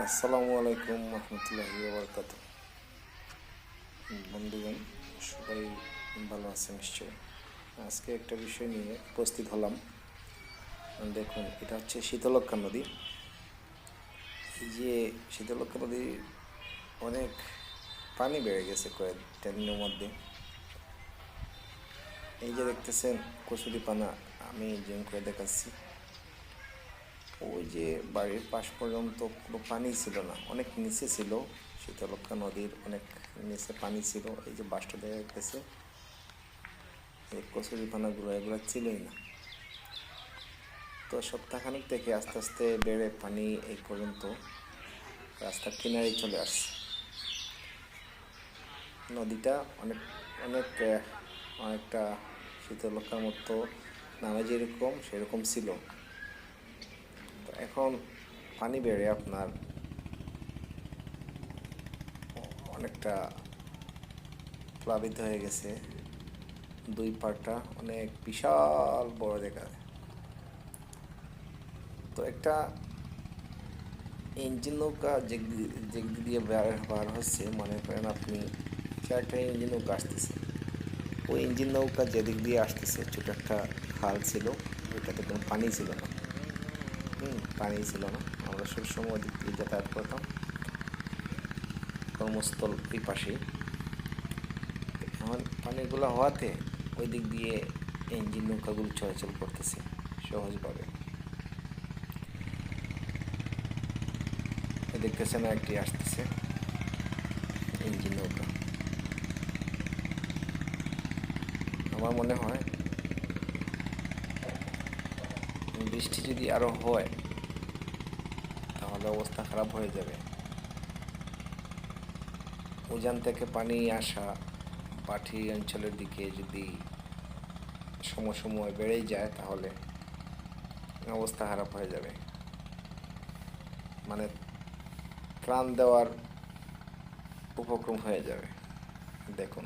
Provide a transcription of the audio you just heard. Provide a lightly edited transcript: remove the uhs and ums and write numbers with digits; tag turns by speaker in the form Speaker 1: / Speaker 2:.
Speaker 1: আসসালামু আলাইকুম রহমতুল্লাহি ওবরকাতুহ। বন্ধুগণ, সবাই ভালো আছে নিশ্চয়। আজকে একটা বিষয় নিয়ে উপস্থিত হলাম। দেখুন, এটা হচ্ছে শীতলক্ষ্যা নদী। এই যে শীতলক্ষ্যা নদী অনেক পানি বেড়ে গেছে কয়েকটা দিনের মধ্যে। এই যে দেখতেছেন কচুরিপানা, আমি জুম করে দেখাচ্ছি। ওই যে বাড়ির পাশ পর্যন্ত পুরো পানি ছিল না, অনেক নিচে ছিল। শীতলক্ষ্যা নদীর অনেক নিচে পানি ছিল। এই যে বাসটা দেখা গেছে, এই কচুরিপানাগুলো এগুলো ছিলই না। তো সপ্তাহখানেক থেকে আস্তে আস্তে বেড়ে পানি এই পর্যন্ত রাস্তার কিনারে চলে আসছে। নদীটা অনেক অনেক অনেকটা শীতলক্ষ্যার মতো নামে যেরকম সেরকম ছিল। তো এখন পানি বেড়ে আপনার অনেকটা প্লাবিত হয়ে গেছে। দুই পাড়টা অনেক বিশাল বড় দেখা যায়। তো একটা ইঞ্জিন নৌকা যেদিক দিয়ে বার হচ্ছে, মনে করেন আপনি একটা ইঞ্জিন নৌকা আসতেছে। ওই ইঞ্জিন নৌকা যেদিক দিয়ে আসতেছে ছোটো একটা খাল ছিল, ওইটাতে কোনো পানি ছিল না। পানি ছিল না। আমরা সবসময় ওদিক দিয়ে যাতায়াত করতাম, কর্মস্থল এই পাশেই। এখন পানিগুলো হওয়াতে ওই দিক দিয়ে ইঞ্জিন নৌকাগুলো চলাচল করতেছে সহজভাবে। দেখতেছেন একটি আসতেছে ইঞ্জিন নৌকা। আমার মনে হয় বৃষ্টি যদি আরও হয় তাহলে অবস্থা খারাপ হয়ে যাবে। উজান থেকে পানি আসা পাটি অঞ্চলের দিকে যদি সময় বেড়েই যায় তাহলে অবস্থা খারাপ হয়ে যাবে। মানে প্রাণ দেওয়ার উপক্রম হয়ে যাবে। দেখুন।